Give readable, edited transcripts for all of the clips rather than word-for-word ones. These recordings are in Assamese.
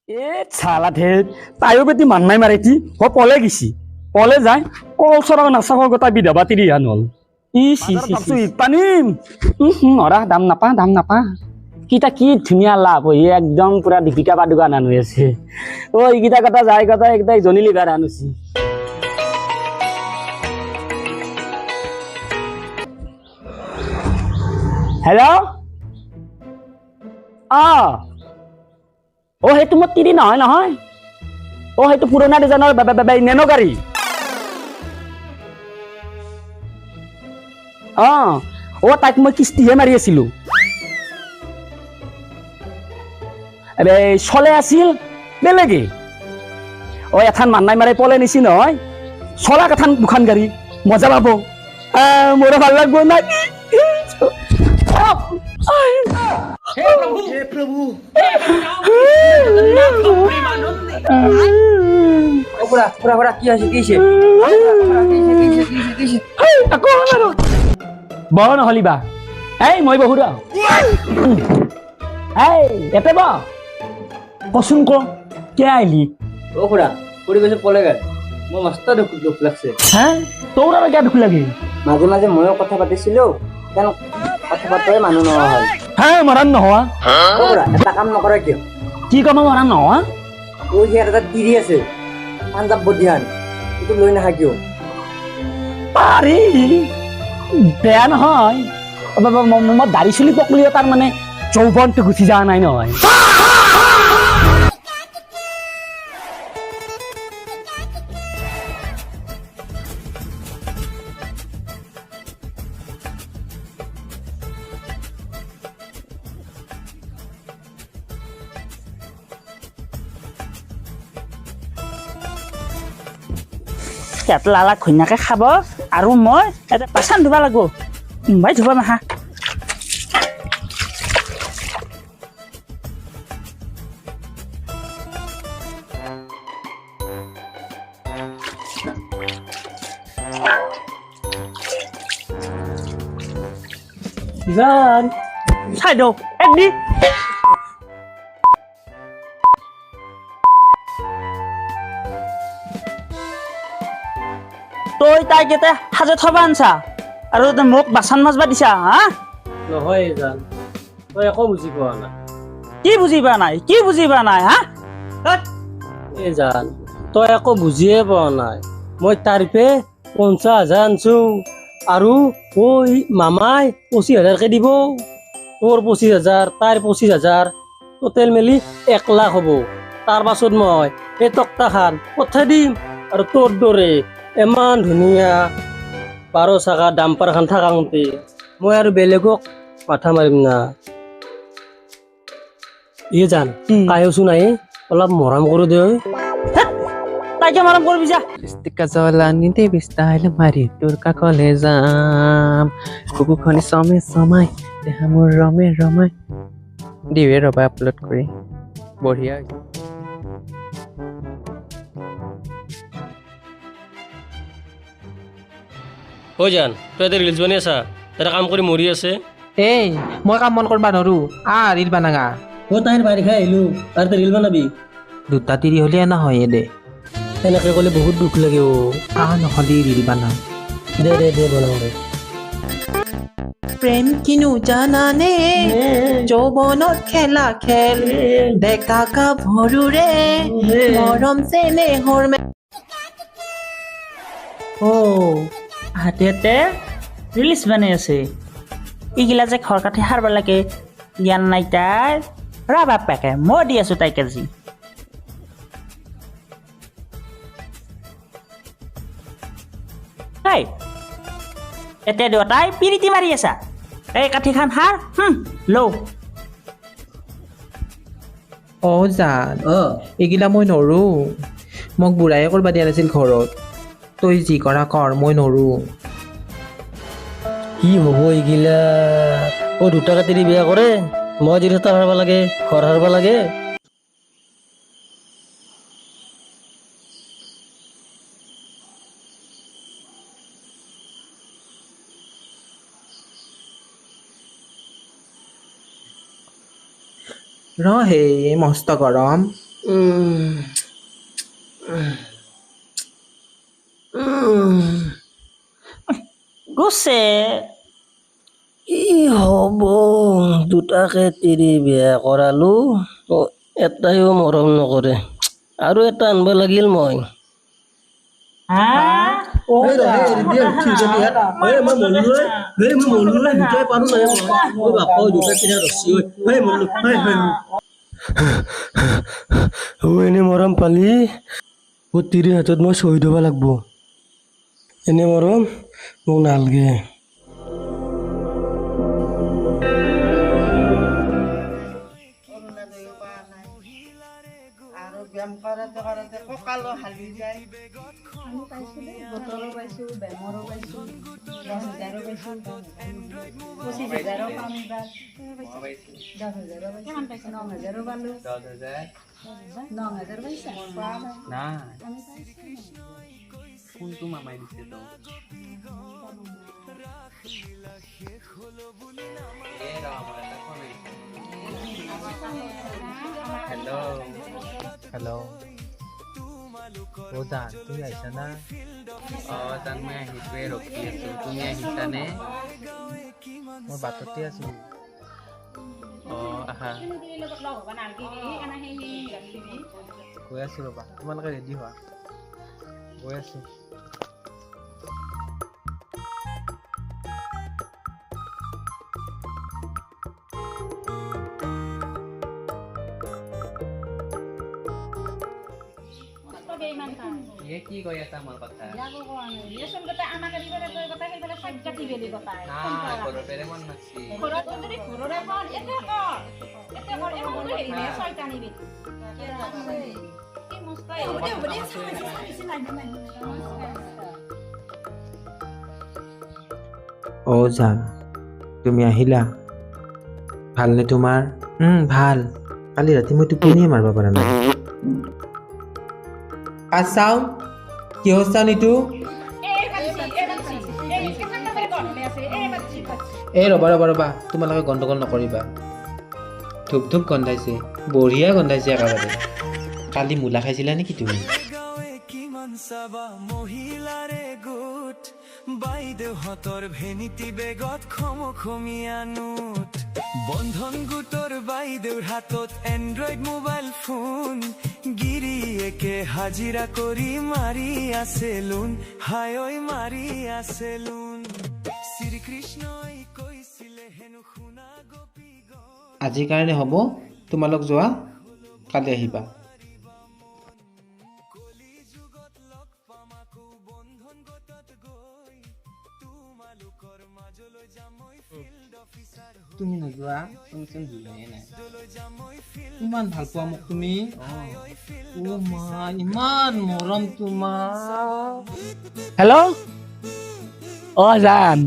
এ ছালা ধেত তাইও বেটি মান্নাই মারেতি ও পলে গেছি পলে যায় কল চরাও নাচাক গোটা বিধবা তিৰি হান হল পানিম নৰা দাম নাপা কিটা কি ধুনীয়া লাভ হৈ একদম পুৰা দীপিকা পাডুকা নান হৈ আছে অ এইকেইটা কথা যায় কথা একদম জনি লিভাৰ আনুছি হেল্ল' অ সেইটো মোৰ তিৰি নহয় অ সেইটো পুৰণা ডিজাইনৰ নেনো গাড়ী অ তাইক মই কিস্তিহে মাৰি আছিলো চলে আছিল বেলেগে অ এথান মান্নাই মাৰে পলে নিছি নহয় চলাক এথান দুখান গাড়ী মজা পাব মোৰো ভাল লাগব না বহ নহলি বা এই মই বহু এতে বা কচোন ক কে আইলি ও খুড়া পড়ে গেছে পলে গেল মোৰ মস্ত দুখ লাগছে তোৰ আৰু কিয় দুখ লাগে মাজে মাজে ময়ো কথা পাতিছিলো কেন কথা পাতোৱে মানুহ নোহোৱা হ'ল মৰাণ নোহোৱা ও খুড়া এটা কাম নকৰে কিয় কি কাম মৰাণ নোহোৱা ও ইয়াৰ এটা তিৰি আছে পাঞ্জাব বদিয়ান এইটো লৈ নাহা কিয় পাৰি বেয়া নহয় মই দাড়ি চুলি পকলিও তাৰ মানে যৌৱনটো গুচি যোৱা নাই নহয় লালা ঘৈণীয়াকে খাব আৰু মই এটা পাচান ধুবা লাগব ভাই ধুবা মাহা চাই দিওঁ একদি তই তাইক এতিয়া সাজে থবা আনছা আৰু মোক বাচন মাছবা দিছা হা নহয় জান তই একো বুজি পোৱা নাই কি বুজি পোৱা নাই হা এ জান তই একো বুজিয়ে পোৱা নাই মই তাৰিফে 50,000 আনছো আৰু ওই মামাই 25,000কে দিব তোৰ 25,000 তাইৰ 25,000 টোটেল মেলি 1 লাখ হ'ব তাৰ পাছত মই এই তক্তা খান পঠাই দিম আৰু তোৰ দৰে ইমান ধুনীয়া 12 চাকা ডাম্পাৰ খান থাকাংতে মই আৰু বেলেগক মাথা মাৰিম না জান কায়ছো নাই অলপ মৰম কৰো দে তাইকে মৰম কৰিবি যা লিপষ্টিক জ্বলানি দেবি ষ্টাইল মাৰি তোৰ কাকলে যাম কুকুখনি চমাই দেহা মোৰ ৰমাই দিৱে ৰবা আপলোড কৰি বঢ়িয়া হৈ জান তই এতিয়া ৰিলছ বনাই আছা এটা কাম কৰি মৰি আছে এই মই কাম মন কৰবা নৰো ৰিল বানাঙা তাইৰ বাৰী খাই আহিলো আৰু তই ৰিল বনাবি দুটা তিৰি হলে নহয় দে এনেকে ক'লে বহুত দুখ লাগে নহলি ৰিল বানাম দে বনাওঁ দে প্ৰেম কিনো জানানে যৌৱনত খেলা খেল ডেকা গাভৰুৰে মৰম চেনেহৰ হাতে ৰিলিজ বনাই আছে এইগিলা যে ঘৰ কাঠি সাৰব লাগে জ্ঞান নাই তাইৰ ৰা বাপেকে মই দি আছো তাইক আজি এতিয়া দেউতাই পিৰিতি মাৰি আছা এই কাঠিখান সাৰ লওঁ জান এইগিলা মই নৰো মোক বুঢ়ায়ে কৰবা দিয়া নাছিল ঘৰত তই যি কৰা কৰ মই নৰো কি হ'ব এইগিলা দুটা কাটিৰি বিয়া কৰে মই যদি তাৰ হাৰবা লাগে ঘৰ হাৰবা লাগে ৰ হে মস্ত গৰম গৈছে কি হ'ব দুটাকে তিৰি বিয়া কৰালো এটাইও মৰম নকৰে আৰু এটা আনব লাগিল মই এনে মৰম পালি তিৰি হাতত মই শ্বহীদ হ'ব লাগব এনে মৰম মোক নালগে আৰু ব্যায়াম কৰাতে কৰাতে কঁকালো হালি যায় আমি পাইছোঁ দেই বতৰো পাইছোঁ বেমাৰো পাইছোঁ 10,000 পাইছোঁ 25,000 পাম এইবাৰ 10,000 কিমান পাইছোঁ 9,000 পালোঁ 9,000 পাইছা পোৱা নাই আমি পাইছোঁ কোনটো মামাই দিছে তো हेलो हेलो ओ जान তুমি আইছা না জান মই আহিছোৱে ৰখি আছো তুমি আহিছানে মই বাটতে আছো আহা গৈ আছো ৰবা তোমালোকে ৰেডি হোৱা গৈ আছো ये की কই আছে আমার কথা যাবো কোন লেসন কথা আমাকে দিলে কই কথা সেই বলে সব জাতি বেলি কথা না করো পেরে মন নাছি খরচ যদি খররে কোন এতে কর এ মন রে নে শয়তানি বেলি কি মুস্কাই ওরে ওরে সামনে অ জান তুমি আহিলা ভালনে তোমাৰ ভাল কালি ৰাতি মই টোপনিয়ে মাৰিব পৰা নাই চাওঁ কিহৰ চাউন এইটো এই ৰবা ৰবা ৰবা তোমালোকে গণ্ডগোল নকৰিবা ধূপ ধূপ গন্ধাইছে বঢ়িয়া গন্ধাইছে একেবাৰে কালি মূলা খাইছিলা নেকি তুমি মহিলাৰে গোট বাইদেউহঁতৰ ভেনিটি বেগত খমখমীয়া নোট বন্ধন গোটৰ বাইদেউৰ হাতত এণ্ড্ৰইড মোবাইল ফোন গিৰিয়েকে হাজিৰা কৰি মাৰি আছে লোন হায়ৈ মাৰি আছে লোন শ্ৰীকৃষ্ণই কৈছিলে হেনো শুনা গোপী আজিৰ কাৰণে হ'ব তোমালোক যোৱা কালি আহিবা তুমি নোযোৱা তুমিচোন ভুলেই নাই ইমান ভাল পোৱা মোক তুমি মা ইমান মৰম তোমাৰ হেল্ল' অ জান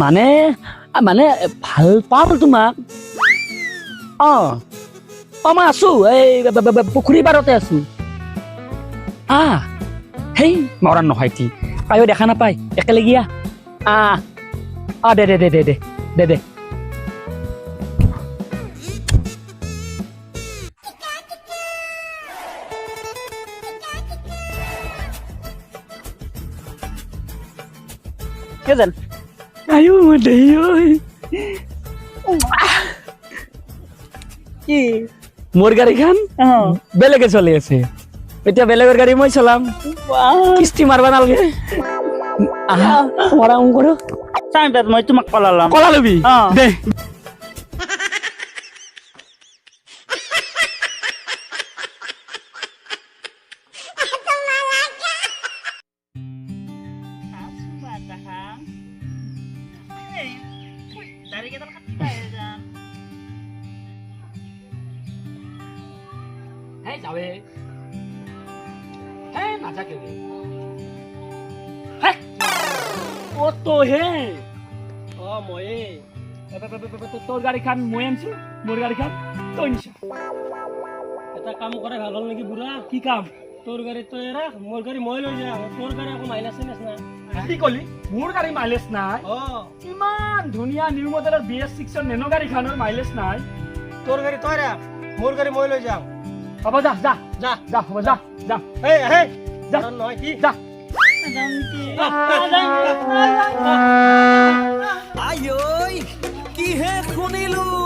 মানে মানে ভাল পাওঁ তোমাক মই আছো এই পুখুৰী পাৰতে আছো সেই মৰাণ নহয় কি কায়ো দেখা নাপায় একেলগে দে দে দে দে দে দে দে Kesan, ayo deh কি মোর গাড়ি খান বেলেগে চলে আছে এটা বেলেগের গাড়ি মই চলাম কিস্তি মারবা নালগে মরাম করো চাইবাত মই তোমাক কলালাম কলা লবি দে Hey, যাবে Hey, নাজাকে Hey, ও তো হে মই তোর গাড়ি খান মই আনছি মোর গাড়ি খান তো নিছা এটা কাম কৰে ভাল হ'ল নেকি বুঢ়া কি কাম তোৰ গাড়ী তই ৰাখ মোৰ গাড়ী মই লৈ যাওঁ তোৰ গাড়ী আকৌ মাইনাছ না কি কলি মোৰ গাড়ি মাইলেজ নাই ইমান ধুনিয়া নিউ মডেলৰ BS6 ৰ নেনো গাড়ি খানৰ মাইলেজ নাই তোৰ গাড়ী তই ৰাখ মোৰ গাড়ী মই লৈ যাওঁ হ'ব যা যা যা যা হ'ব যা যা এই যা নহয় কি যা আই ঐ কিহে শুনিলো